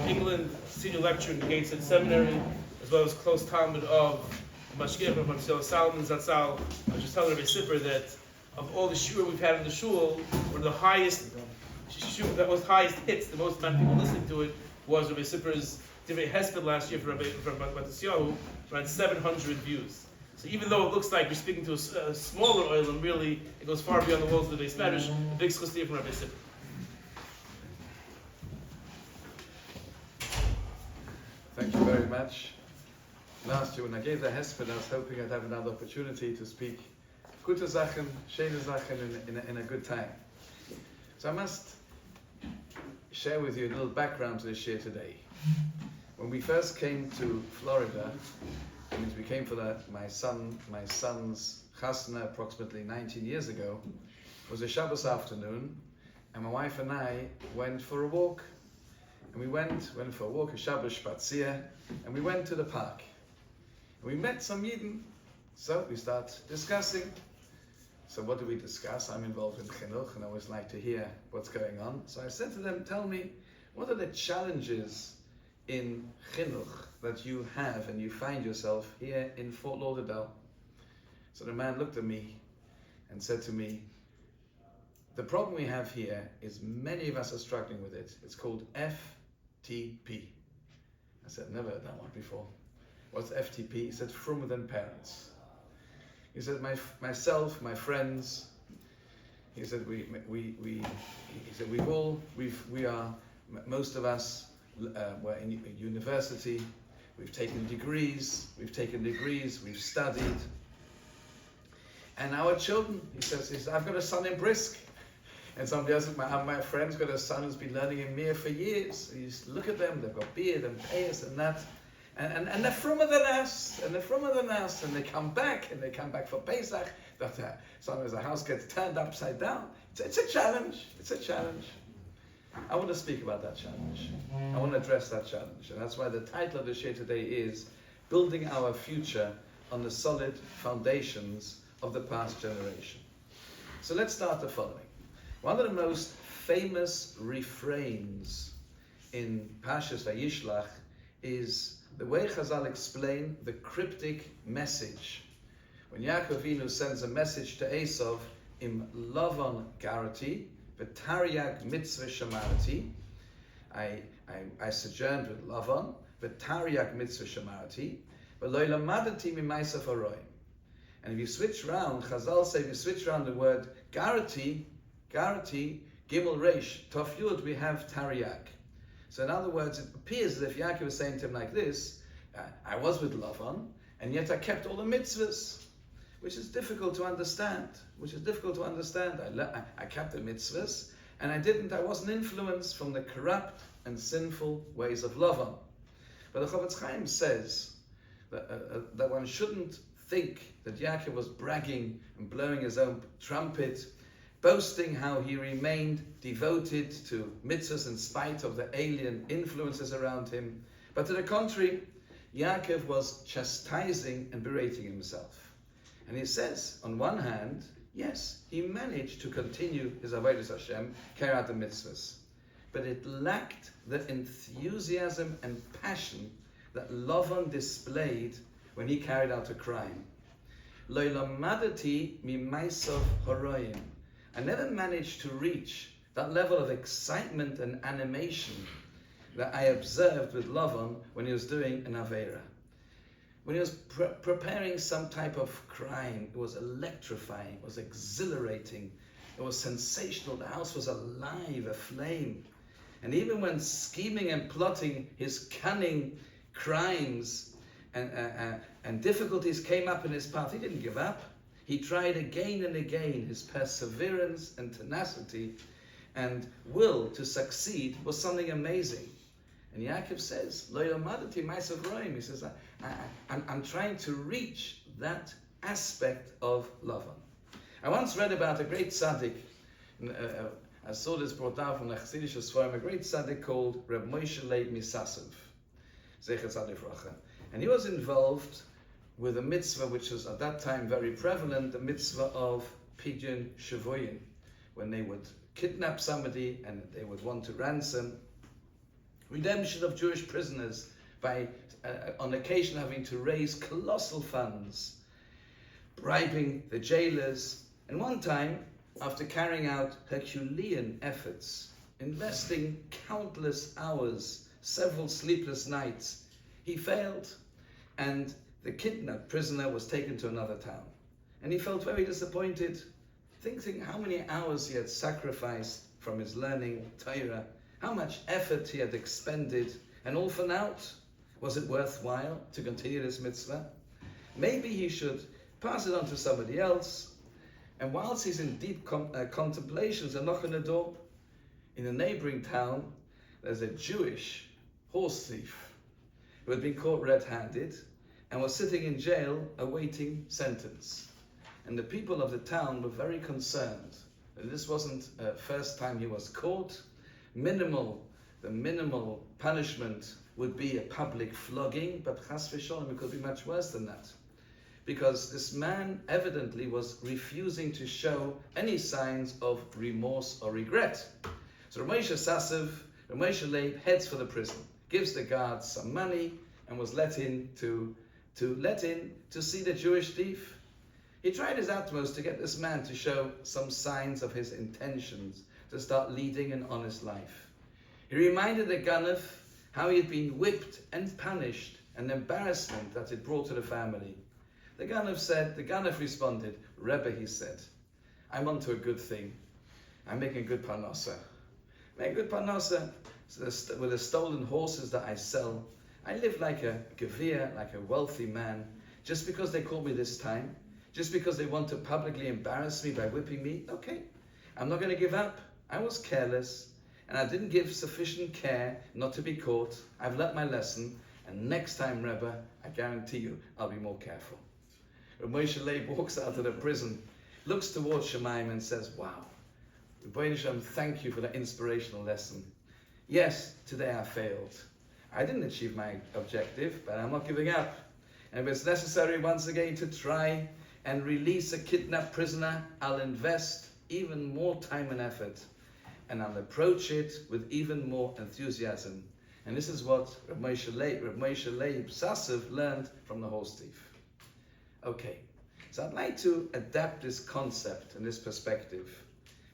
England, senior lecturer in the Gateshead Seminary, as well as close Talmud of Mashgiach Rabbi Solomon Zatzal. I was just telling Rabbi Sipper that of all the shiur we've had in the shul, one of the highest shiur that was highest hits, the most amount of people listening to it was Rabbi Sipper's Divrei Hesped last year for Rabbi Matisyahu, around 700 views. So even though it looks like you're speaking to a smaller oilam, really it goes far beyond the walls of the Beis Medrash. A big schus from Rabbi Sipper. Thank you very much. Last year when I gave the Hesped, I was hoping I'd have another opportunity to speak gute Sachen, schöne Sachen in a good time. So I must share with you a little background to this year today. When we first came to Florida, that means we came for my son's chasna approximately 19 years ago. It was a Shabbos afternoon, and my wife and I went for a walk. And we went for a walk, a Shabbos spazier, and we went to the park. And we met some Yidden, so we start discussing. So what do we discuss? I'm involved in chinuch, and I always like to hear what's going on. So I said to them, tell me, what are the challenges in chinuch that you have and you find yourself here in Fort Lauderdale? So the man looked at me and said to me, the problem we have here is many of us are struggling with it. It's called FTP. I said, never heard that one before. What's FTP? He said, frummer than parents. He said, myself, my friends. He said, most of us were in university. We've taken degrees. We've studied. And our children, he says, I've got a son in Brisk. And somebody else, my friend's got a son who's been learning in Mir for years. You just look at them, they've got beard and payas and that. And they're frummer than us, and they come back for Pesach. Sometimes the house gets turned upside down. It's a challenge. I want to speak about that challenge. I want to address that challenge. And that's why the title of the shir today is Building Our Future on the Solid Foundations of the Past Generation. So let's start the following. One of the most famous refrains in Parshas Vayishlach is the way Chazal explain the cryptic message. When Yaakov Avinu sends a message to Esav, Im Lavan Garati, V'Taryag Mitzvah Shamarati, I sojourned with Lavan, V'Taryag Mitzvah Shamarati, V'Lo Lamadati Mimaisa Faroim. And if you switch round, Chazal say, if you switch round the word Garati, Gimel Reish, Tov Yud, we have Taryag. So in other words, it appears as if Yaakov is saying to him like this, I was with Lavan, and yet I kept all the mitzvahs, which is difficult to understand. I kept the mitzvahs, and I wasn't influenced from the corrupt and sinful ways of Lavan. But the Chofetz Chaim says that one shouldn't think that Yaakov was bragging and blowing his own trumpet, boasting how he remained devoted to mitzvahs in spite of the alien influences around him. But to the contrary, Yaakov was chastising and berating himself. And he says, on one hand, yes, he managed to continue his avodas Hashem, carry out the mitzvahs, but it lacked the enthusiasm and passion that Lavan displayed when he carried out a crime. Lo lamadati mimaisav horoim. I never managed to reach that level of excitement and animation that I observed with Lavan when he was doing an Aveira. When he was preparing some type of crime, it was electrifying, it was exhilarating, it was sensational, the house was alive, aflame. And even when scheming and plotting his cunning crimes and difficulties came up in his path, he didn't give up. He tried again and again. His perseverance and tenacity and will to succeed was something amazing. And Yaakov says, Lo yamadati ma'asav roim. He says, I'm trying to reach that aspect of Lavan. I once read about a great tzaddik. I saw this brought down from the Chassidish Sforim, a great tzaddik called Reb Moshe Leib Misasov, Zecher Tzaddik Rocha. And he was involved with a mitzvah which was at that time very prevalent, the mitzvah of Pidyon Shavoyin, when they would kidnap somebody and they would want to ransom. redemption of Jewish prisoners by, on occasion, having to raise colossal funds, bribing the jailers, and one time, after carrying out Herculean efforts, investing countless hours, several sleepless nights, he failed, and the kidnapped prisoner was taken to another town. And he felt very disappointed, thinking how many hours he had sacrificed from his learning Torah, how much effort he had expended, and all for naught. Was it worthwhile to continue this mitzvah? Maybe he should pass it on to somebody else. And whilst he's in deep contemplations, a knock on the door, in a neighboring town, there's a Jewish horse thief who had been caught red-handed and was sitting in jail awaiting sentence. And the people of the town were very concerned that this wasn't the first time he was caught. The minimal punishment would be a public flogging, but chas v'sholom, it could be much worse than that. Because this man evidently was refusing to show any signs of remorse or regret. So Ramosha Sassev, Ramosha Leib heads for the prison, gives the guards some money, and was let in to see the Jewish thief. He tried his utmost to get this man to show some signs of his intentions to start leading an honest life. He reminded the Ganav how he had been whipped and punished, and the embarrassment that it brought to the family. The Ganav responded, Rebbe, he said, I'm onto a good thing. I'm making good parnasa. Make good parnasa with the stolen horses that I sell. I live like a gevir, like a wealthy man, just because they call me this time, just because they want to publicly embarrass me by whipping me. Okay, I'm not going to give up. I was careless, and I didn't give sufficient care not to be caught. I've learnt my lesson, and next time, Rebbe, I guarantee you, I'll be more careful. Moshe Leib walks out of the prison, looks towards Shemaim and says, wow, Rebbeinu Shem, thank you for that inspirational lesson. Yes, today I failed. I didn't achieve my objective, but I'm not giving up. And if it's necessary once again to try and release a kidnapped prisoner, I'll invest even more time and effort, and I'll approach it with even more enthusiasm. And this is what Reb Moshe Leib Sassev learned from the horse thief. Okay, so I'd like to adapt this concept and this perspective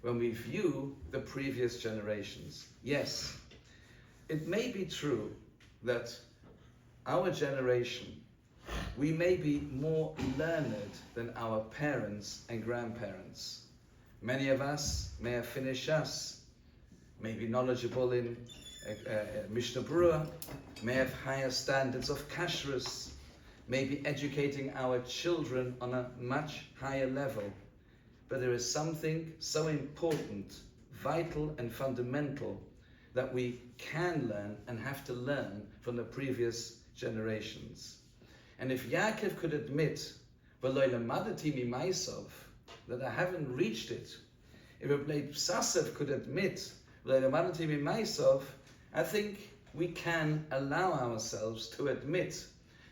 when we view the previous generations. Yes, it may be true that our generation, we may be more learned than our parents and grandparents. Many of us may have finished Shas, may be knowledgeable in Mishnah Berurah, may have higher standards of kashrus, may be educating our children on a much higher level. But there is something so important, vital and fundamental that we can learn and have to learn from the previous generations. And if Yaakov could admit, "V'lo lamadati mimaisov," that I haven't reached it, if Rabbi Sassev could admit, "V'lo lamadati mimaisov," I think we can allow ourselves to admit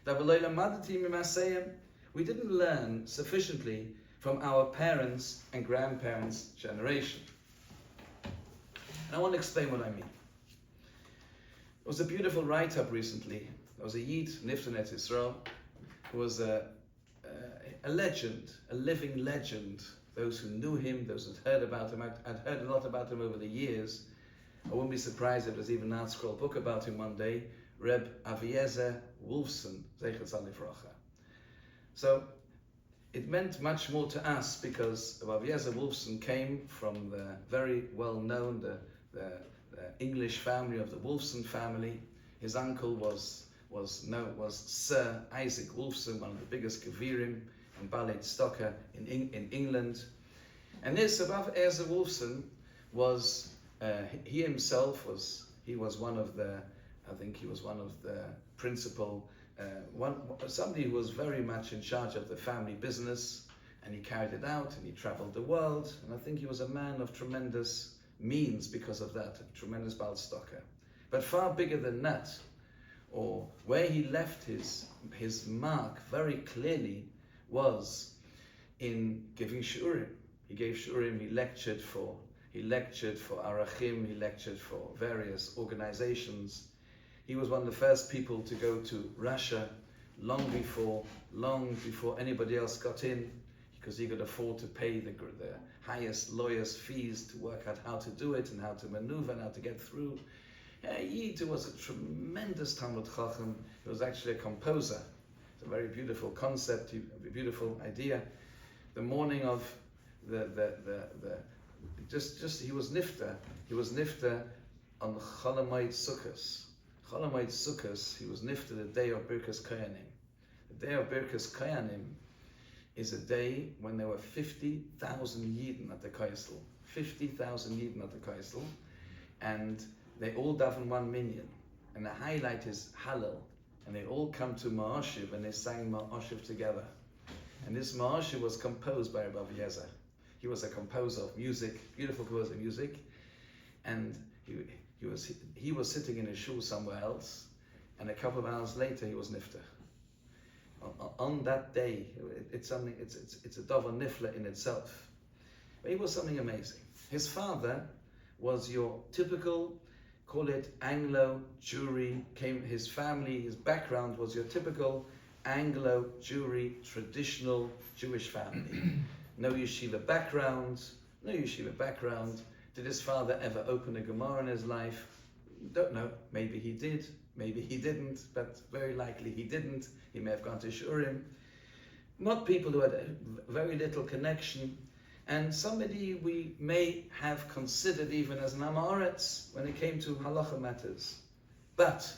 that "V'lo lamadati mimaseyim," we didn't learn sufficiently from our parents' and grandparents' generation. And I want to explain what I mean. There was a beautiful write-up recently. There was a Yid, Niftanet Israel, who was a legend, a living legend. Those who knew him, those who had heard about him, I'd heard a lot about him over the years. I wouldn't be surprised if there's even an art-scroll book about him one day, Reb Aviezer Wolfson, Zeichet Tzal Livracha. So it meant much more to us because Aviezer Wolfson came from the very well-known, the English family of the Wolfson family. His uncle was Sir Isaac Wolfson, one of the biggest Gevirim and Ballet Stocker in England. And this Aviezer Wolfson was, he himself was one of the, I think he was one of the principal, somebody who was very much in charge of the family business, and he carried it out, and he traveled the world, and I think he was a man of tremendous means because of that, a tremendous Ballet Stocker. But far bigger than that, or where he left his mark very clearly, was in giving shurim. He gave shurim, he lectured for Arachim, he lectured for various organizations, He was one of the first people to go to Russia long before anybody else got in, because he could afford to pay the highest lawyers' fees to work out how to do it and how to maneuver and how to get through. Yid was a tremendous Talmud Chacham. He was actually a composer. It's a very beautiful concept, a beautiful idea. The morning of he was nifta. He was nifta on Cholamoid Sukkos. Cholamoid Sukkos, he was nifta the day of Birkas Koyanim. The day of Birkas Koyanim is a day when there were 50,000 Yidden at the Kaisel. 50,000 Yidden at the Kaisel. And they all daven one minyan. And the highlight is Hallel. And they all come to Ma'ashiv and they sang Ma'ashiv together. And this Ma'ashiv was composed by Rabbi Yezer. He was a composer of music, beautiful composer of music. And he was sitting in a shul somewhere else. And a couple of hours later he was nifta. On that day, it's a davar nifla in itself. But he was something amazing. His father was your typical, call it Anglo Jewry, his family, his background was your typical Anglo Jewry, traditional Jewish family. No yeshiva background. Did his father ever open a Gemara in his life? Don't know. Maybe he did. Maybe he didn't, but very likely he didn't. He may have gone to Shurim. Not people who had very little connection, and somebody we may have considered even as an Amaretz when it came to halacha matters. But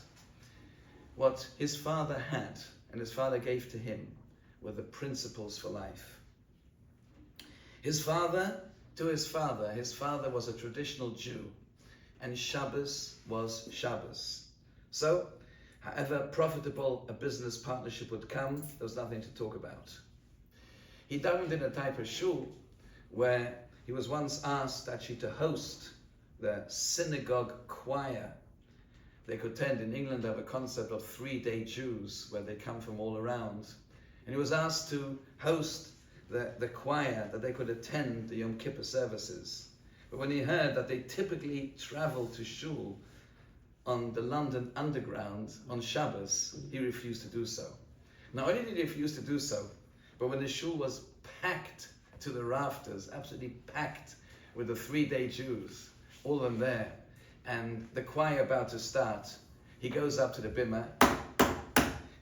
what his father had, and his father gave to him, were the principles for life. His father was a traditional Jew, and Shabbos was Shabbos. So, however profitable a business partnership would come, there was nothing to talk about. He davened in a type of shul where he was once asked actually to host the synagogue choir. They could attend in England, they have a concept of 3-day Jews where they come from all around. And he was asked to host the choir that they could attend the Yom Kippur services. But when he heard that they typically travel to shul on the London Underground on Shabbos, he refused to do so. Not only did he refuse to do so, but when the shul was packed to the rafters, absolutely packed with the 3-day Jews, all of them there, and the choir about to start, he goes up to the bimah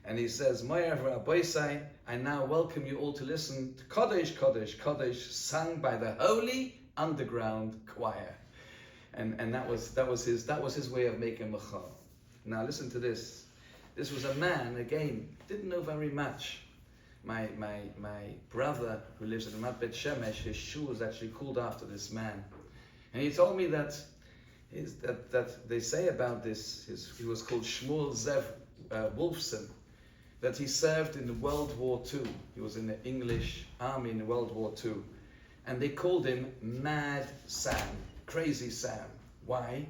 and he says, Mo'er Rabbi, I now welcome you all to listen to Kodesh, Kodesh, Kodesh, sung by the Holy Underground Choir. And that was his way of making machal. Now listen to this. This was a man, again, didn't know very much. My brother who lives in Ramat Bet Shemesh, his shul was actually called after this man. And he told me that they say about this, he was called Shmuel Zev Wolfson, that he served in World War II. He was in the English army in World War II. And they called him Mad Sam, Crazy Sam. Why?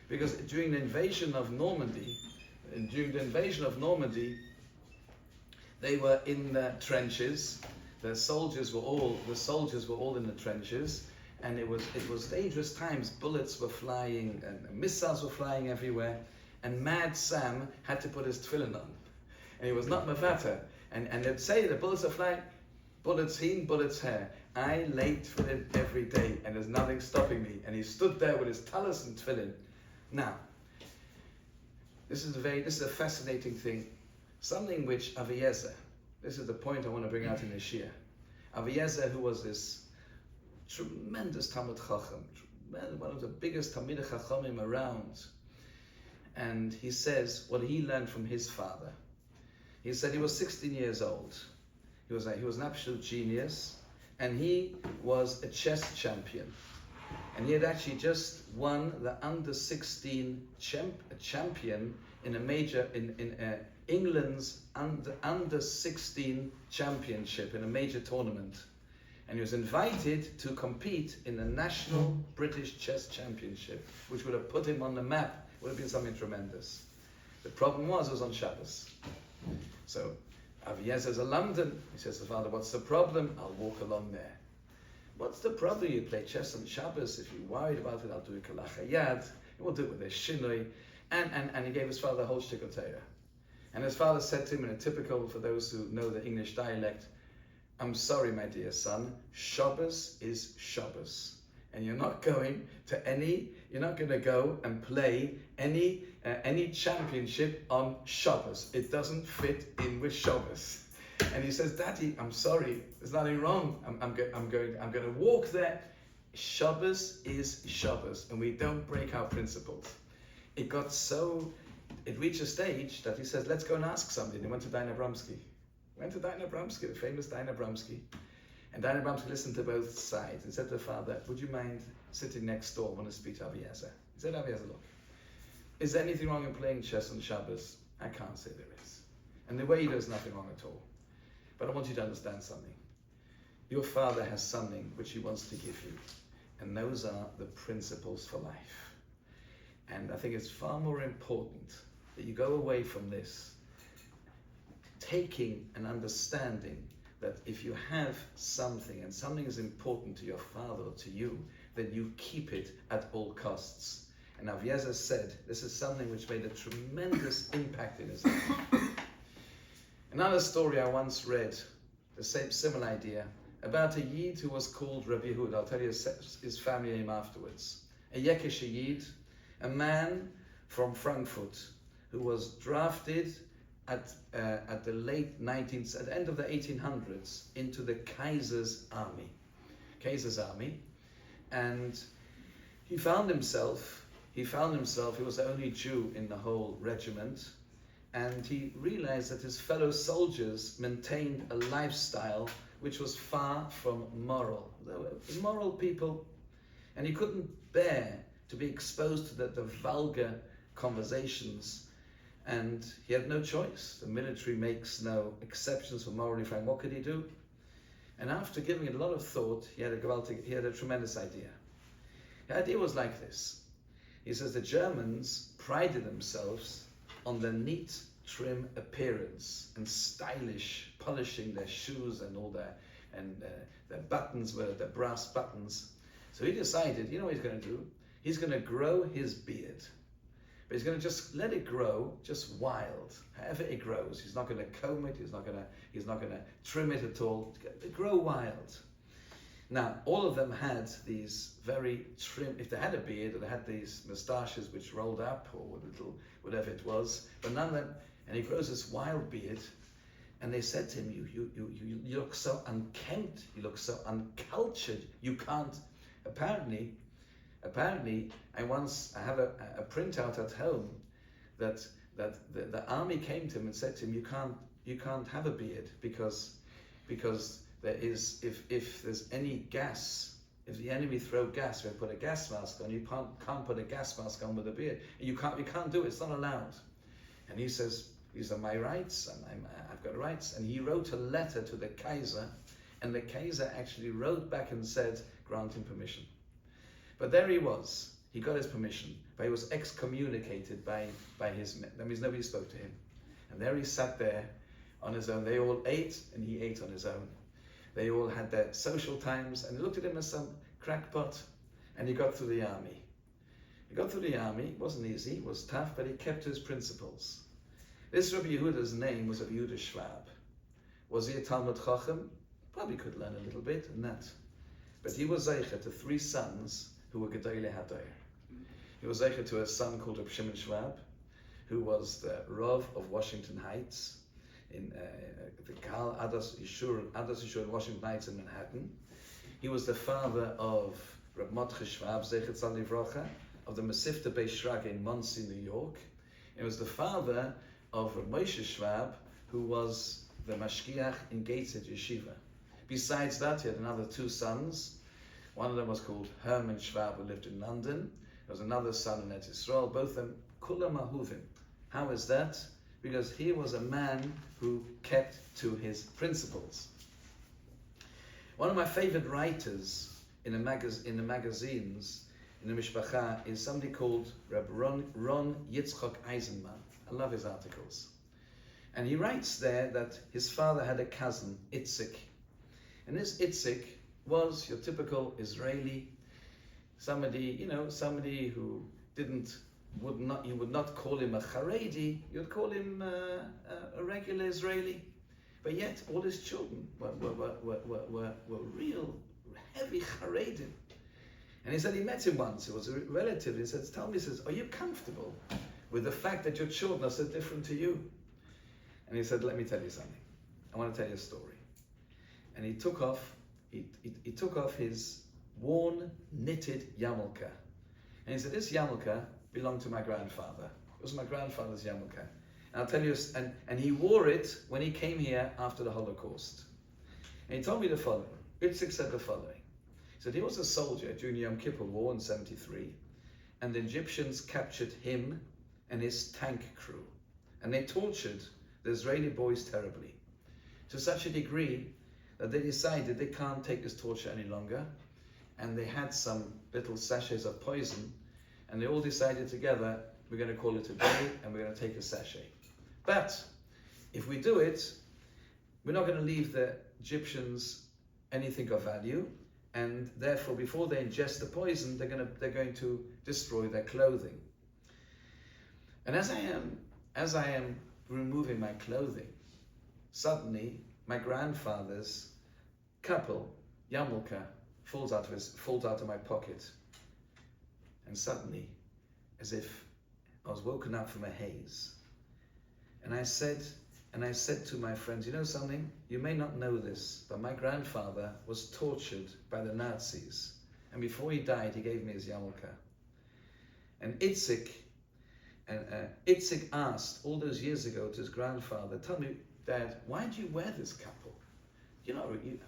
Because during the invasion of Normandy, they were in the trenches. The soldiers were all in the trenches, and it was dangerous times. Bullets were flying and missiles were flying everywhere, and Mad Sam had to put his tefillin on, and he was not mavata. And they'd say the bullets are flying, bullets heen, bullets hair. I laid tefillin every day, and there's nothing stopping me. And he stood there with his talis and tefillin. Now, this is a fascinating thing. Something which Aviezer, this is the point I want to bring out in the Shia. Aviezer, who was this tremendous Talmud Chacham, one of the biggest Talmidei Chachamim around, and he says what he learned from his father. He said he was 16 years old. He was an absolute genius, and he was a chess champion. And he had actually just won the under-16 champion in a major in England's under-16 championship in a major tournament. And he was invited to compete in the National British Chess Championship, which would have put him on the map. It would have been something tremendous. The problem was it was on Shabbos. So Aviezer's a London. He says to the father, what's the problem? I'll walk along there. What's the problem? You play chess on Shabbos. If you're worried about it, I'll do a kalach hayad. We'll do it with a shinoi. And he gave his father a whole shtick of Torah. And his father said to him in a typical, for those who know the English dialect, I'm sorry, my dear son, Shabbos is Shabbos. And you're not going to go and play any championship on Shabbos. It doesn't fit in with Shabbos. And he says, Daddy, I'm sorry, there's nothing wrong. I'm going to walk there. Shabbos is Shabbos, and we don't break our principles. It reached a stage that he says, let's go and ask somebody. And he went to Dina Bromsky. The famous Dina Bromsky. And Dina Bromsky listened to both sides and said to the father, would you mind sitting next door? I want to speak to Aviezer. He said, Aviezer, look, is there anything wrong in playing chess on Shabbos? I can't say there is. And the way there's nothing wrong at all. But I want you to understand something. Your father has something which he wants to give you. And those are the principles for life. And I think it's far more important that you go away from this taking and understanding that if you have something and something is important to your father or to you, then you keep it at all costs. And Aviezer said this is something which made a tremendous impact in his life. Another story I once read, the same similar idea, about a Yid who was called Rabbi Yehuda. I'll tell you his family name afterwards. A Yekish Yid, a man from Frankfurt who was drafted at the late 19th, at the end of the 1800s, into the Kaiser's army. And he found himself, he was the only Jew in the whole regiment, and he realized that his fellow soldiers maintained a lifestyle which was far from moral. They were immoral people, and he couldn't bear to be exposed to the vulgar conversations, and he had no choice. The military makes no exceptions for morally fine. What could he do? And after giving it a lot of thought, he had a tremendous idea. The idea was like this. He says the Germans prided themselves on their neat, trim appearance and stylish polishing their shoes and all their buttons were the brass buttons. So he decided, you know what he's going to do? He's going to grow his beard. But he's going to just let it grow, just wild, however it grows. He's not going to comb it. He's not going to trim it at all. It's going to grow wild. Now, all of them had these very trim. If they had a beard, or they had these moustaches which rolled up, or little whatever it was. But none of them. And he grows this wild beard. And they said to him, "You look so unkempt. You look so uncultured. You can't." Apparently, I have a printout at home that the army came to him and said to him, you can't have a beard because there is, if there's any gas, if the enemy throw gas, we put a gas mask on. You can't put a gas mask on with a beard. You can't do it. It's not allowed. And he says, these are my rights, and I've got rights. And he wrote a letter to the Kaiser, and the Kaiser actually wrote back and said, grant him permission. But there he was. He got his permission, but he was excommunicated by his men. That means nobody spoke to him. And there he sat there on his own. They all ate, and he ate on his own. They all had their social times, and they looked at him as some crackpot, and he got through the army. It wasn't easy, it was tough, but he kept his principles. This Rabbi Yehuda's name was Rabbi Yehuda Schwab. Was he a Talmud Chacham? Probably could learn a little bit in that. But he was Zeicher to 3 sons who were Gedolei Hadoyer. He was Zeicher to a son called Rabbi Shimon Schwab, who was the Rav of Washington Heights, in the Kal Adas Yishur in Washington Heights in Manhattan. He was the father of Reb Mordechai Schwab, Zeichet Tzal Livrocha, of the Mesivta Beis Shraga in Monsey, New York. He was the father of Reb Moshe Schwab, who was the Mashgiach in Gateshead Yeshiva. Besides that, he had another 2 sons. One of them was called Herman Schwab, who lived in London. There was another son in Eretz Yisrael. Both of them, Kulam Ahuvim. How is that? Because he was a man who kept to his principles. One of my favorite writers in the magazines, in the Mishpacha, is somebody called Reb Ron Yitzchok Eisenman. I love his articles. And he writes there that his father had a cousin, Itzik. And this Itzik was your typical Israeli, somebody who didn't you would not call him a Haredi, you'd call him a regular Israeli. But yet, all his children were real heavy Haredim. And he said he met him once, it was a relative, he said, tell me, he says, are you comfortable with the fact that your children are so different to you? And he said, let me tell you something. I want to tell you a story. And he took off his worn, knitted yarmulke. And he said, this yarmulke belonged to my grandfather. It was my grandfather's yarmulke. And I'll tell you, and he wore it when he came here after the Holocaust. And he told me the following. Itzik said the following. He said he was a soldier during the Yom Kippur War in 73, and the Egyptians captured him and his tank crew. And they tortured the Israeli boys terribly, to such a degree that they decided they can't take this torture any longer. And they had some little sachets of poison, and they all decided together, we're going to call it a day, and we're going to take a sachet. But if we do it, we're not going to leave the Egyptians anything of value, and therefore, before they ingest the poison, they're going to destroy their clothing. And as I am removing my clothing, suddenly my grandfather's couple, yarmulke, falls out of my pocket. And suddenly, as if I was woken up from a haze. And I said to my friends, you know something? You may not know this, but my grandfather was tortured by the Nazis. And before he died, he gave me his yarmulke. And Itzik asked all those years ago to his grandfather, tell me, Dad, why do you wear this couple? I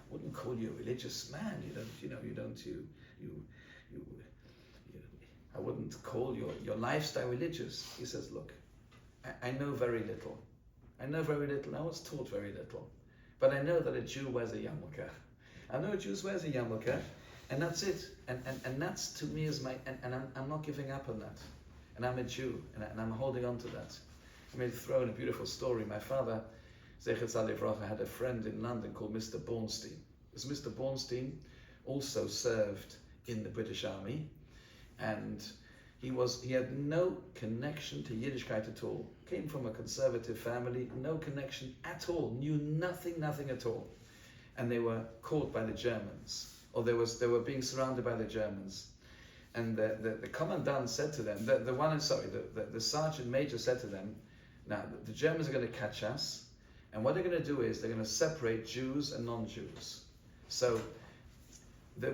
wouldn't call you a religious man. I wouldn't call your lifestyle religious. He says, look, I know very little. I was taught very little. But I know that a Jew wears a yarmulke. I know a Jew wears a yarmulke, and that's it. And that's to me is my, and I'm not giving up on that. And I'm a Jew, and I'm holding on to that. I mean, throw in a beautiful story. My father, Zecher Tzaddik Livracha, had a friend in London called Mr. Bornstein. This Mr. Bornstein also served in the British Army, and he had no connection to Yiddishkeit at all. Came from a conservative family, no connection at all, knew nothing at all. And they were caught by the Germans, or they were being surrounded by the Germans. And the commandant said to them, the sergeant major said to them, now the Germans are going to catch us, and what they're going to do is they're going to separate Jews and non-Jews. So the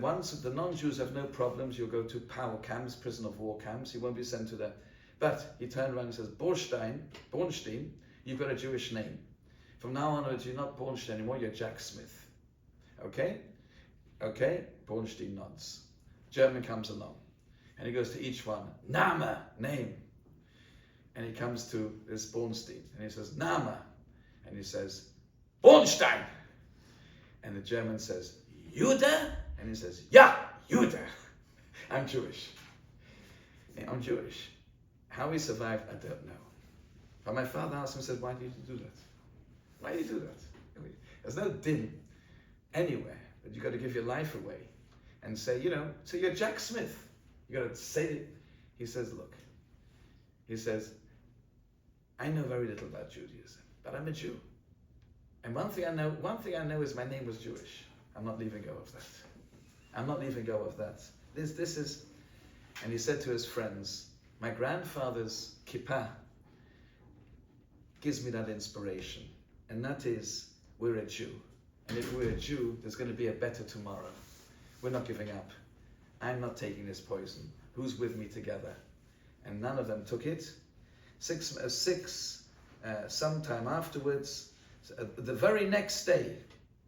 non-Jews have no problems. You'll go to power camps, prison of war camps. You won't be sent to that. But he turned around and says, Bornstein, you've got a Jewish name. From now onwards, you're not Bornstein anymore. You're Jack Smith. Okay? Bornstein nods. German comes along, and he goes to each one. Name, name. And he comes to this Bornstein, and he says, Name. And he says, Bornstein. And the German says, Jude? And he says, yeah, Jude. I'm Jewish. How he survived, I don't know. But my father asked him, said, why did you do that? Why did you do that? There's no din anywhere that you got to give your life away and say, so you're Jack Smith. You got to say it. He says, look. He says, I know very little about Judaism, but I'm a Jew. And one thing I know is my name was Jewish. I'm not leaving go of that. This is, and he said to his friends, my grandfather's kippah gives me that inspiration. And that is, we're a Jew. And if we're a Jew, there's going to be a better tomorrow. We're not giving up. I'm not taking this poison. Who's with me together? And none of them took it. Sometime afterwards, the very next day,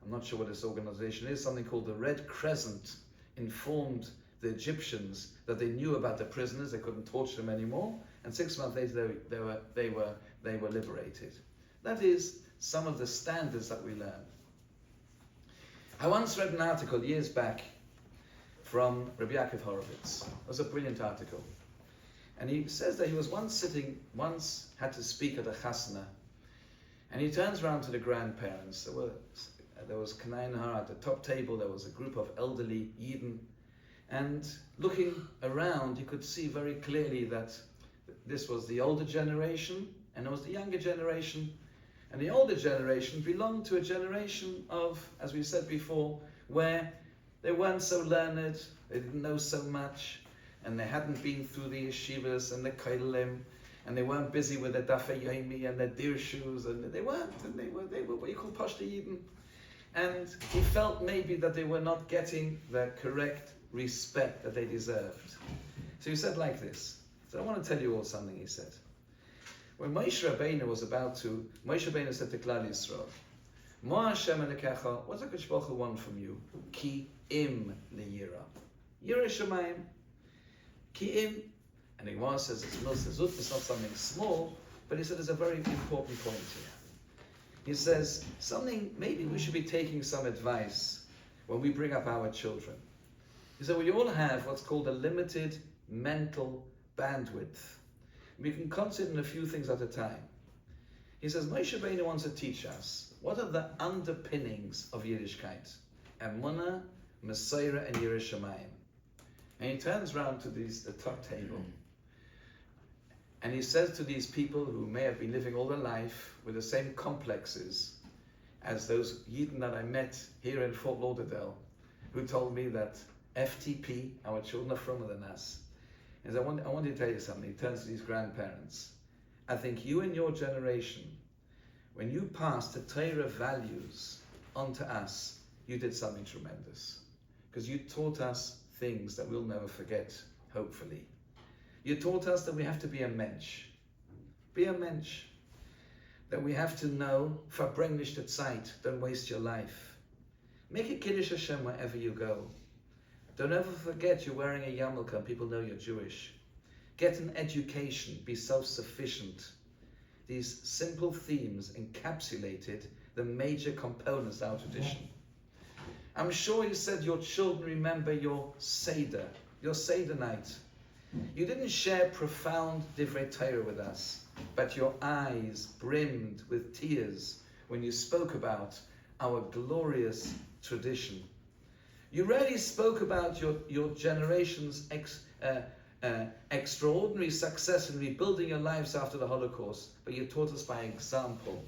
I'm not sure what this organization is, something called the Red Crescent informed the Egyptians that they knew about the prisoners, they couldn't torture them anymore, and 6 months later they were liberated. That is some of the standards that we learn. I once read an article years back from Rabbi Yaakov Horowitz. It was a brilliant article. And he says that he was once had to speak at a chasna, and he turns around to the grandparents. There was Kanai Nahar at the top table, there was a group of elderly Yidden, and looking around, you could see very clearly that this was the older generation, and there was the younger generation. And the older generation belonged to a generation of, as we said before, where they weren't so learned, they didn't know so much, and they hadn't been through the yeshivas and the koilim, and they weren't busy with their dafei yomi and their deer shoes, and they were what you call pashta yidden. And he felt maybe that they were not getting the correct respect that they deserved. So he said like this. So I want to tell you all something he said. When Moshe Rabbeinu Moshe Rabbeinu said to Klal Yisrael, Ma Hashem Elokecha, what's HaKadosh Baruch Hu want from you? Ki im liyira. Yira Shemayim. Ki im. And the Gemara says it's not something small, but he said there's a very important point here. He says, maybe we should be taking some advice when we bring up our children. He said, we all have what's called a limited mental bandwidth. We can concentrate on a few things at a time. He says, Moshe Rabbeinu wants to teach us, what are the underpinnings of Yiddishkeit? Emunah, Mesorah, and Yira Shemayim. And he turns around to the top table, and he says to these people who may have been living all their life with the same complexes as those Yidden that I met here in Fort Lauderdale, who told me that FTP, our children are frommer than us. He says, I want to tell you something. He turns to these grandparents. I think you and your generation, when you passed the Torah values onto us, you did something tremendous. Because you taught us things that we'll never forget, hopefully. You taught us that we have to be a mensch. Be a mensch. That we have to know, verbring nicht die Zeit, don't waste your life. Make a Kiddush Hashem wherever you go. Don't ever forget you're wearing a yarmulke and people know you're Jewish. Get an education, be self-sufficient. These simple themes encapsulated the major components of our tradition. I'm sure you said your children remember your Seder night. You didn't share profound divrei Torah with us, but your eyes brimmed with tears when you spoke about our glorious tradition. You rarely spoke about your generation's extraordinary success in rebuilding your lives after the Holocaust, but you taught us by example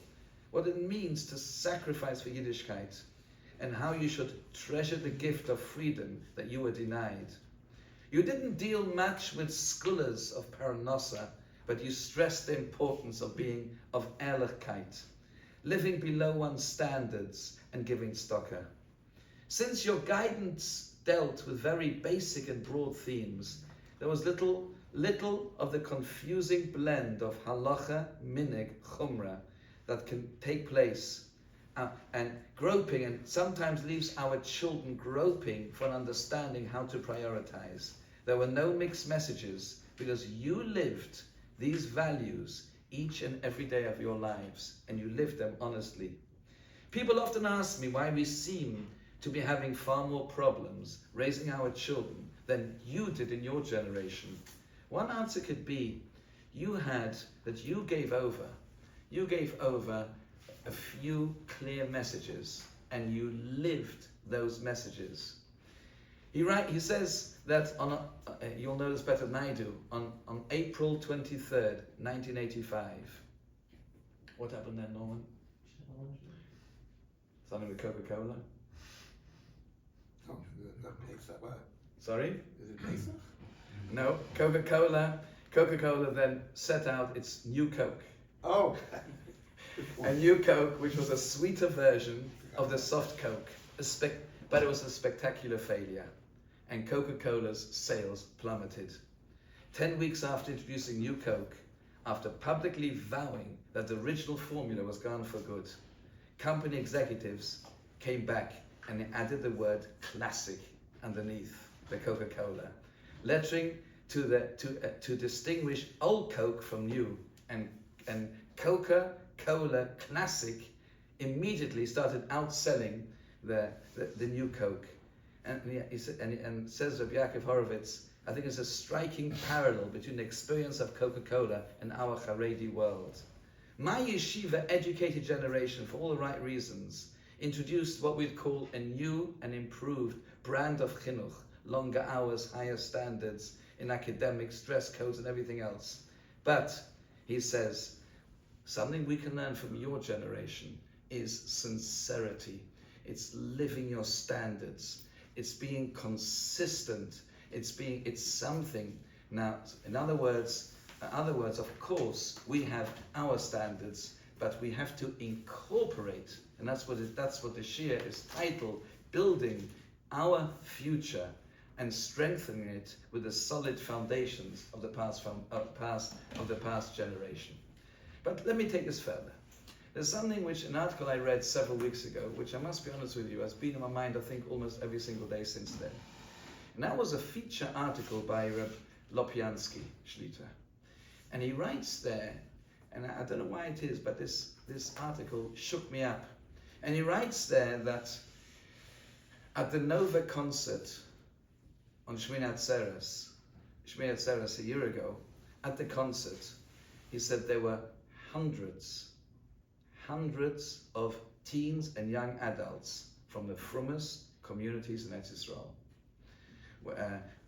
what it means to sacrifice for Yiddishkeit and how you should treasure the gift of freedom that you were denied. You didn't deal much with scholars of Paranossa, but you stressed the importance of being of Ehrlichkeit, living below one's standards and giving tzedakah. Since your guidance dealt with very basic and broad themes, there was little of the confusing blend of halacha, minig, chumrah that can take place and groping, and sometimes leaves our children groping for an understanding how to prioritize. There were no mixed messages because you lived these values each and every day of your lives, and you lived them honestly. People often ask me why we seem to be having far more problems raising our children than you did in your generation. One answer could be you gave over a few clear messages, and you lived those messages. He says that you'll know this better than I do, on April 23rd, 1985. What happened then, Norman? Something with Coca-Cola? Oh, that makes that word. Sorry? Is it Pesach? No, Coca-Cola then set out its New Coke. Oh! A New Coke, which was a sweeter version of the soft Coke, but it was a spectacular failure, and Coca-Cola's sales plummeted. 10 weeks after introducing New Coke, after publicly vowing that the original formula was gone for good, company executives came back and they added the word classic underneath the Coca-Cola, lettering to distinguish old Coke from new, and Coca-Cola Classic immediately started outselling the New Coke. And says Rabbi Yaakov, I think it's a striking parallel between the experience of Coca-Cola and our Haredi world. My yeshiva educated generation, for all the right reasons, introduced what we'd call a new and improved brand of chinuch, longer hours, higher standards in academics, dress codes and everything else. But he says, something we can learn from your generation is sincerity. It's living your standards. It's being consistent. It's something. Now, in other words, of course, we have our standards, but we have to incorporate, and that's what the Shia is titled, building our future and strengthening it with the solid foundations of the past generation. But let me take this further. There's something which, an article I read several weeks ago, which I must be honest with you, has been in my mind, I think, almost every single day since then. And that was a feature article by Rabbi Lopiansky Shlita. And he writes there, and I don't know why it is, but this article shook me up. And he writes there that at the Nova concert on Shmini Atzeres a year ago, at the concert, he said there were hundreds of teens and young adults from the frumest communities in Eretz Yisrael.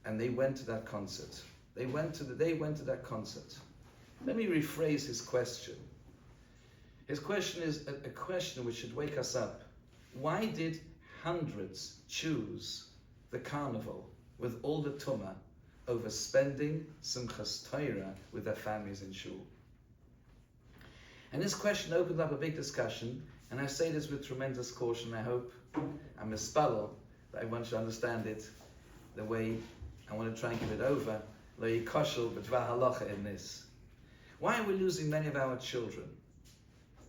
And they went to that concert. They went to that concert. Let me rephrase his question. His question is a question which should wake us up. Why did hundreds choose the carnival with all the tumah over spending Simchas Torah with their families in shul? And this question opened up a big discussion, and I say this with tremendous caution. I hope I'm mispalel that everyone should understand it the way I want to try and give it over. Lo yikoshel b'dvar halacha in this. Why are we losing many of our children?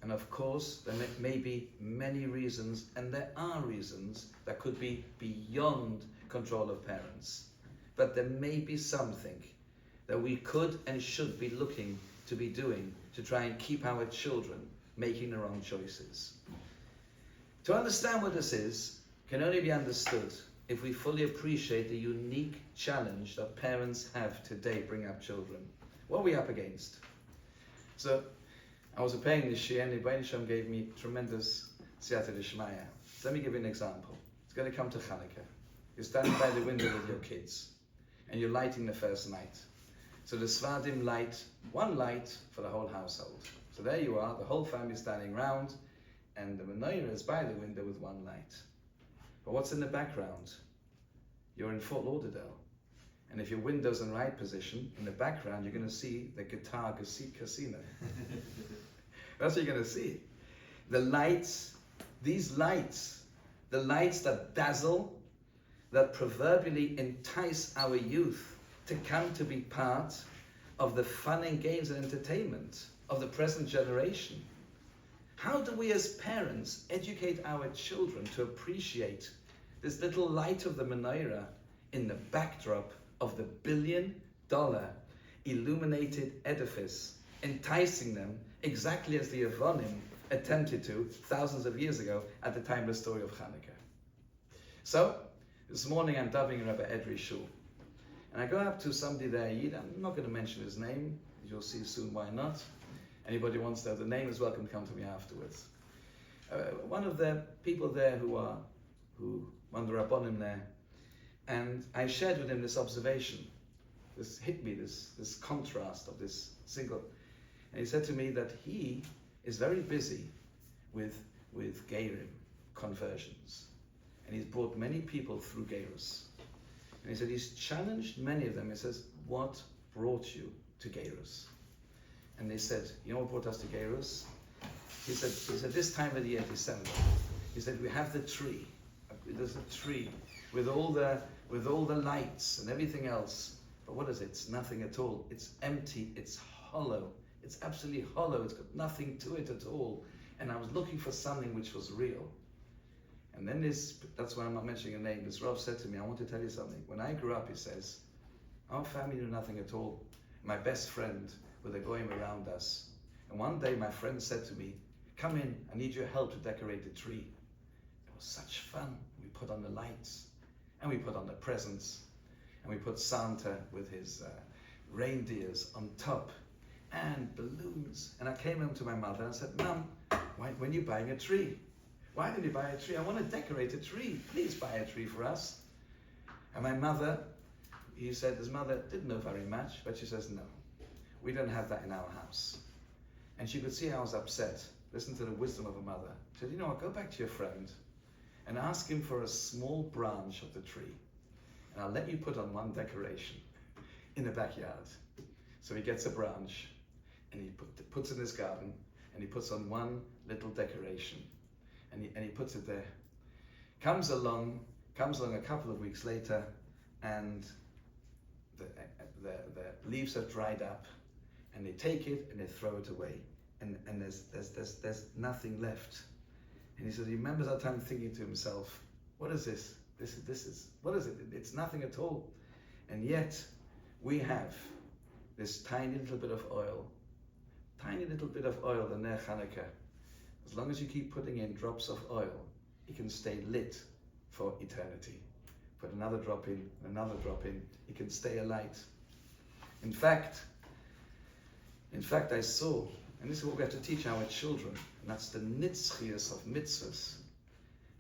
And of course, there may be many reasons, and there are reasons that could be beyond control of parents. But there may be something that we could and should be looking to be doing to try and keep our children making the wrong choices. To understand what this is can only be understood if we fully appreciate the unique challenge that parents have today bringing up children. What are we up against? So, I was preparing this year, and the Rebbeinu Shem gave me tremendous siyata d'shmaya. So let me give you an example. It's going to come to Hanukkah. You're standing by the window with your kids, and you're lighting the first night. So the Svadim light one light for the whole household. So there you are, the whole family standing round, and the menorah is by the window with one light. But what's in the background? You're in Fort Lauderdale. And if your window's in the right position, in the background, you're going to see the Guitar Casino. That's what you're going to see. The lights, these lights, the lights that dazzle, that proverbially entice our youth to come to be part of the fun and games and entertainment of the present generation. How do we as parents educate our children to appreciate this little light of the menorah in the backdrop of the billion-dollar illuminated edifice, enticing them exactly as the Yevonim attempted to thousands of years ago at the time of the story of Hanukkah? So, this morning I'm davening in Rabbi Edri's shul, and I go up to somebody there, I'm not going to mention his name, you'll see soon why not. Anybody who wants to know the name is welcome to come to me afterwards. One of the people there one of the Rabbonim there, and I shared with him this observation. This hit me, this contrast of this single. And he said to me that he is very busy with Geirim, conversions. And he's brought many people through Geirus. And he said he's challenged many of them. He says, what brought you to Geirus? And they said, you know what brought us to Geirus? He said this time of the year, December, he said, we have the tree. There's a tree with all the lights and everything else. But what is it? It's nothing at all. It's empty. It's hollow. It's absolutely hollow. It's got nothing to it at all. And I was looking for something which was real. And then that's why I'm not mentioning a name. This Rav said to me, I want to tell you something. When I grew up, he says, our family knew nothing at all. My best friend were the goyim around us. And one day my friend said to me, come in, I need your help to decorate the tree. It was such fun. We put on the lights, and we put on the presents, and we put Santa with his reindeers on top, and balloons. And I came home to my mother and said, Mum, when are you buying a tree? Why did you buy a tree? I want to decorate a tree. Please buy a tree for us. And my mother, he said his mother didn't know very much, but she says, no. We don't have that in our house. And she could see I was upset. Listen to the wisdom of a mother. She said, you know what, go back to your friend and ask him for a small branch of the tree. And I'll let you put on one decoration in the backyard. So he gets a branch and he puts it in his garden and he puts on one little decoration and he puts it there. Comes along a couple of weeks later and the leaves have dried up and they take it and they throw it away and there's nothing left. And he said he remembers that time thinking to himself, what is this? This is what is it? It's nothing at all. And yet we have this tiny little bit of oil, the Ner Hanukkah. As long as you keep putting in drops of oil, it can stay lit for eternity. Put another drop in, it can stay alight. In fact, I saw, and this is what we have to teach our children, and that's the nitzchias of mitzvahs.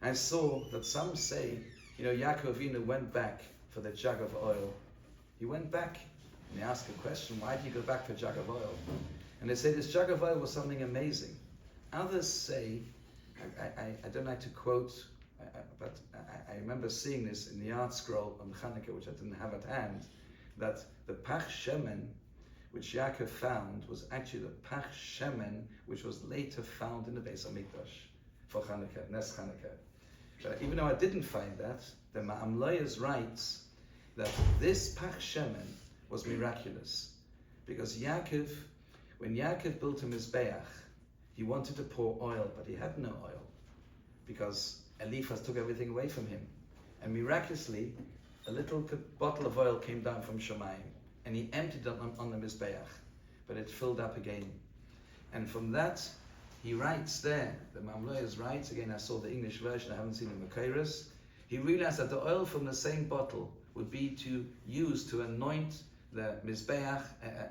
I saw that some say, Yaakov Avinu went back for the jug of oil. He went back, and they ask a question, why did you go back for a jug of oil? And they say this jug of oil was something amazing. Others say, I don't like to quote, but I remember seeing this in the art scroll on Hanukkah, which I didn't have at hand, that the Pach Shemen, which Yaakov found, was actually the Pach Shemen, which was later found in the Beis HaMikdash for Hanukkah, Nes Hanukkah. But even though I didn't find that, the Ma'amlayas writes that this Pach Shemen was miraculous, because when Yaakov built a Mizbeach, he wanted to pour oil, but he had no oil, because Eliphaz took everything away from him. And miraculously, a little bottle of oil came down from Shemayim, and he emptied it on the Mizbeach, but it filled up again. And from that, he writes there, the Mamloyas writes, again I saw the English version, I haven't seen the Makairis, he realized that the oil from the same bottle would be used to anoint the Mizbeach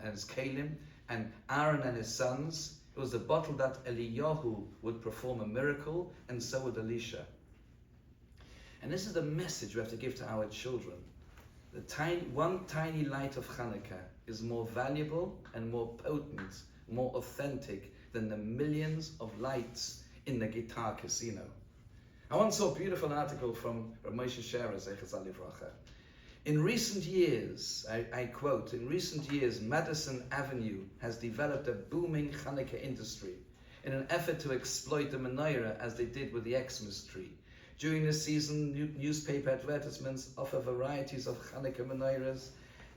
and his Kalim, and Aaron and his sons. It was the bottle that Eliyahu would perform a miracle, and so would Elisha. And this is the message we have to give to our children. One tiny light of Hanukkah is more valuable and more potent, more authentic than the millions of lights in the guitar casino. I once saw a beautiful article from Rabbi Shera, Zechus Alivracha. In recent years, I quote, in recent years, Madison Avenue has developed a booming Hanukkah industry in an effort to exploit the menorah as they did with the Xmas tree. During the season, newspaper advertisements offer varieties of Hanukkah menorahs,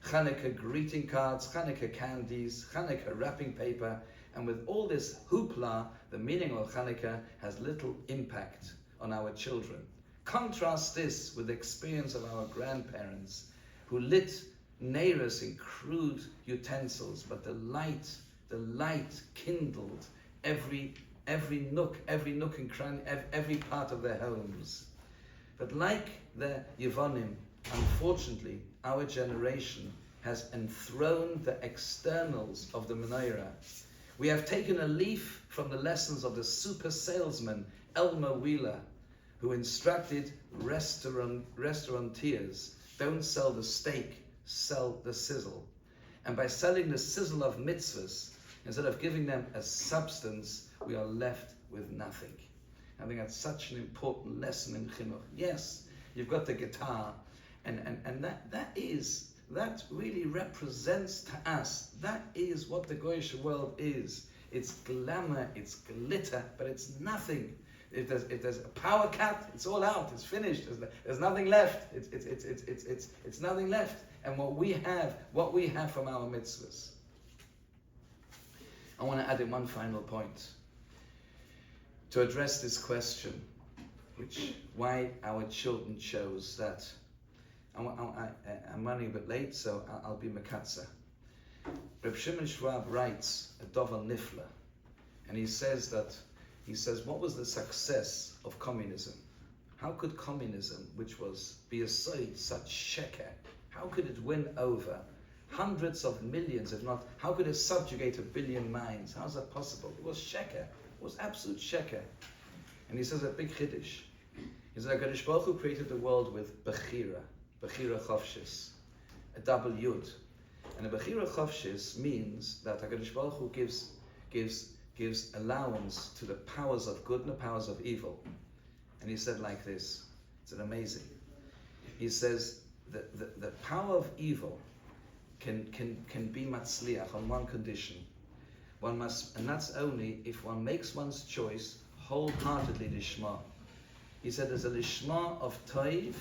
Hanukkah greeting cards, Hanukkah candies, Hanukkah wrapping paper, and with all this hoopla, the meaning of Hanukkah has little impact on our children. Contrast this with the experience of our grandparents who lit neiros in crude utensils, but the light kindled every nook and cranny, every part of their homes. But like the Yevonim, unfortunately, our generation has enthroned the externals of the menorah. We have taken a leaf from the lessons of the super salesman Elmer Wheeler, who instructed restaurateurs, don't sell the steak, sell the sizzle. And by selling the sizzle of mitzvahs, instead of giving them a substance, we are left with nothing. I think that's such an important lesson in chinuch. Yes, you've got the guitar, and that really represents to us, that is what the Goyish world is. It's glamour, it's glitter, but it's nothing. If there's a power cut, it's all out. It's finished. There's nothing left. It's nothing left. And what we have from our mitzvahs. I want to add in one final point to address this question, why our children chose that. I'm running a bit late, so I'll be mekatza. Reb Shimon Schwab writes a Dover Nifla, and he says, what was the success of communism? How could communism, which was biyasod such sheker, how could it win over hundreds of millions, if not, how could it subjugate 1 billion minds? How is that possible? It was sheker. It was absolute sheker. And he says a big chiddush. He says, HaKadosh Baruch Hu created the world with Bechira Chavshis, a double Yud. And a Bechira Chavshis means that HaKadosh Baruch Hu gives allowance to the powers of good and the powers of evil. And he said like this, it's an amazing. He says that the power of evil can be matzliach on one condition. One must, and that's only if one makes one's choice wholeheartedly lishma. He said there's a lishma of toiv.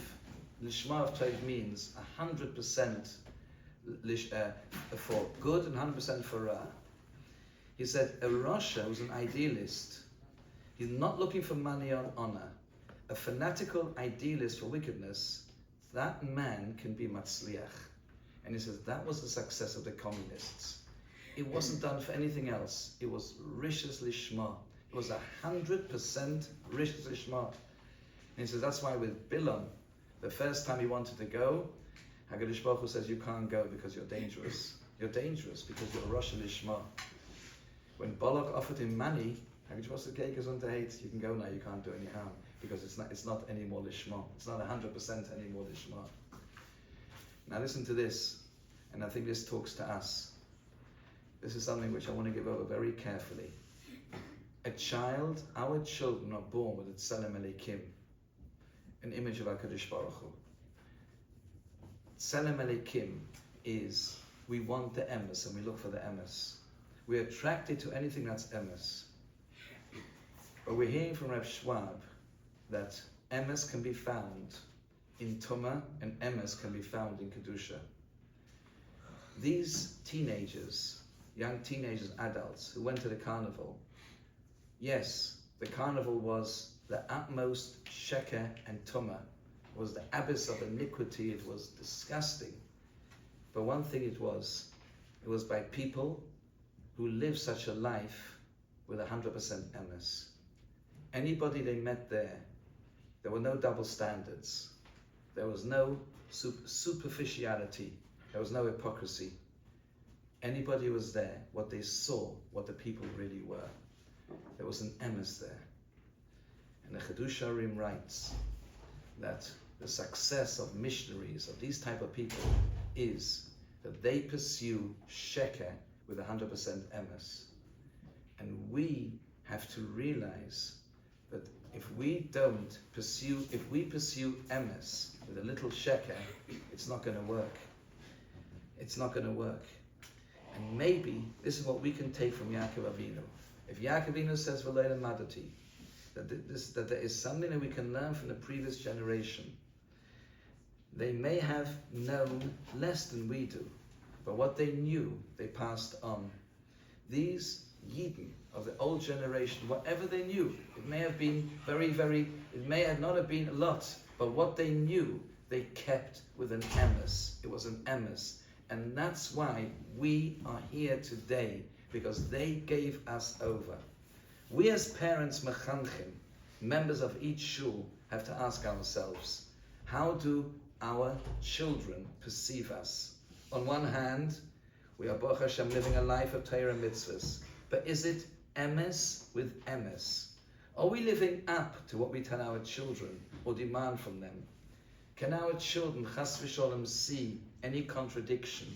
Lishma of toiv means 100% for good and 100% for ra. He said a Rasha was an idealist. He's not looking for money or honor. A fanatical idealist for wickedness, that man can be matzliach. And he says that was the success of the communists. It wasn't done for anything else. It was rishas lishma. It was 100% rishas lishma. And he says that's why with Bilam, the first time he wanted to go, HaKadosh Baruch Hu says you can't go because you're dangerous. You're dangerous because you're Rosh Lishma. When Balak offered him money, HaKadosh Baruch Hu said, you can go now, you can't do any harm. Because it's not any more Lishma. It's not 100% any more Lishma. Now listen to this, and I think this talks to us. This is something which I want to give over very carefully. A child, our children are born with a Tselem Elikim, an image of HaKadosh Baruch Hu. Tselem Elikim is, we want the emes and we look for the emes. We're attracted to anything that's emes. But we're hearing from Reb Schwab that emes can be found in Tumah and emes can be found in Kedusha. These teenagers, young teenagers, adults who went to the carnival, yes, the carnival was the utmost sheker and tumah. It was the abyss of iniquity. It was disgusting. But one thing it was by people who lived such a life with 100% emes. Anybody they met there were no double standards. There was no superficiality. There was no hypocrisy. Anybody who was there, what they saw, what the people really were. There was an emes there. And the Chedush Harim writes that the success of missionaries, of these type of people, is that they pursue sheker with 100% emes. And we have to realize that if we pursue emes with a little sheker, it's not going to work. It's not going to work. And maybe this is what we can take from Yaakov Avinu. If Yaakov Avinu says v'leila madati, that there is something that we can learn from the previous generation. They may have known less than we do, but what they knew, they passed on. These Yidden of the old generation, whatever they knew, it may have been it may have not have been a lot, but what they knew, they kept with an emes. It was an emes. And that's why we are here today, because they gave us over. We as parents, mechanchim, members of each shul, have to ask ourselves, how do our children perceive us? On one hand, we are Baruch Hashem living a life of Torah and mitzvahs, but is it emes with emes? Are we living up to what we tell our children or demand from them? Can our children, chas v'sholem, see any contradiction,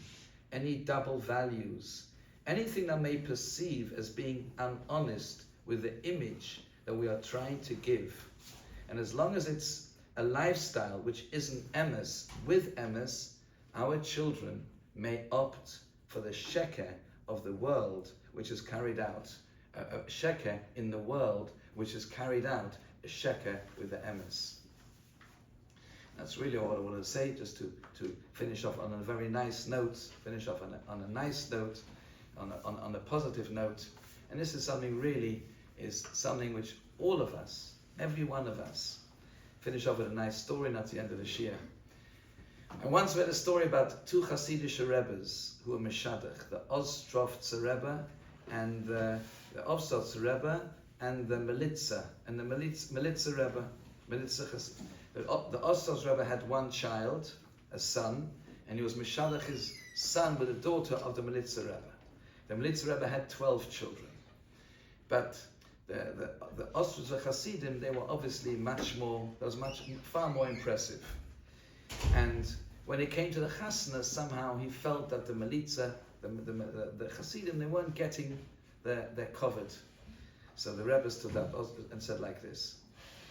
any double values, anything that may perceive as being unhonest with the image that we are trying to give? And as long as it's a lifestyle which isn't emes with emes, our children may opt for the sheker of the world which is carried out, a sheker in the world which is carried out, a sheker with the emes. That's really all I want to say, just to finish off on a very nice note, on a nice note, on a positive note. And this is something which all of us, every one of us, finish off with a nice story, and that's the end of the Shia. I once read a story about two Hasidic Rebbes who were Meshadach, the Ostrovtzer Rebbe and the Ostrovtzer Rebbe and the Melitza. And the Melitza Rebbe, the Ostrovtzer Rebbe had one child, a son, and he was Meshadach his son with a daughter of the Melitza Rebbe. The Melitza Rebbe had 12 children. But the Ostrovtzer Hasidim, they were obviously far more impressive. And when it came to the chasna, somehow he felt that the Melitza, the Hasidim, they weren't getting their covet. So the Rebbe stood up and said like this.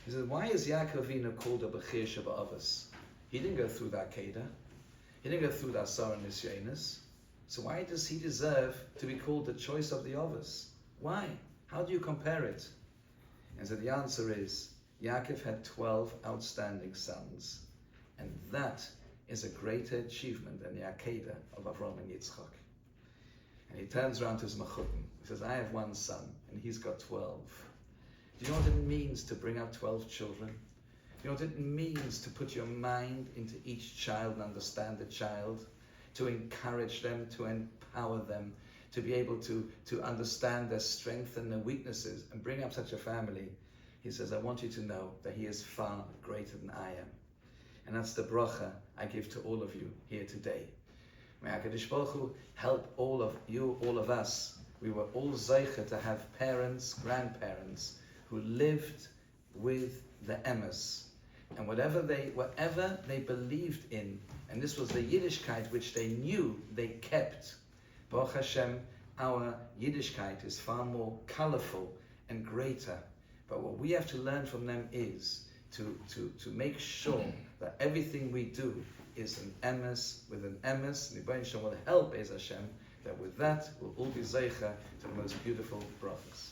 He said, why is Yaakov Avinu called a Bechir Shabbat? He didn't go through that Keda. He didn't go through that Sarah Nisyanis. So why does he deserve to be called the choice of the Avos? Why? How do you compare it? And so the answer is, Yaakov had 12 outstanding sons. And that is a greater achievement than the Akedah of Avram and Yitzchak. And he turns around to his Machutim. He says, I have one son, and he's got 12. Do you know what it means to bring up 12 children? Do you know what it means to put your mind into each child and understand the child? To encourage them, to empower them, to be able to understand their strengths and their weaknesses, and bring up such a family. He says, I want you to know that he is far greater than I am. And that's the bracha I give to all of you here today. May HaKadosh Baruch Hu help all of you, all of us. We were all zeicha to have parents, grandparents, who lived with the emes. And whatever they believed in, and this was the Yiddishkeit which they knew, they kept. Baruch Hashem, our Yiddishkeit is far more colorful and greater. But what we have to learn from them is to make sure that everything we do is an emes with an emes. And the Rebbe will help Be'ez Hashem that with that we'll all be zeicha to the most beautiful brachas.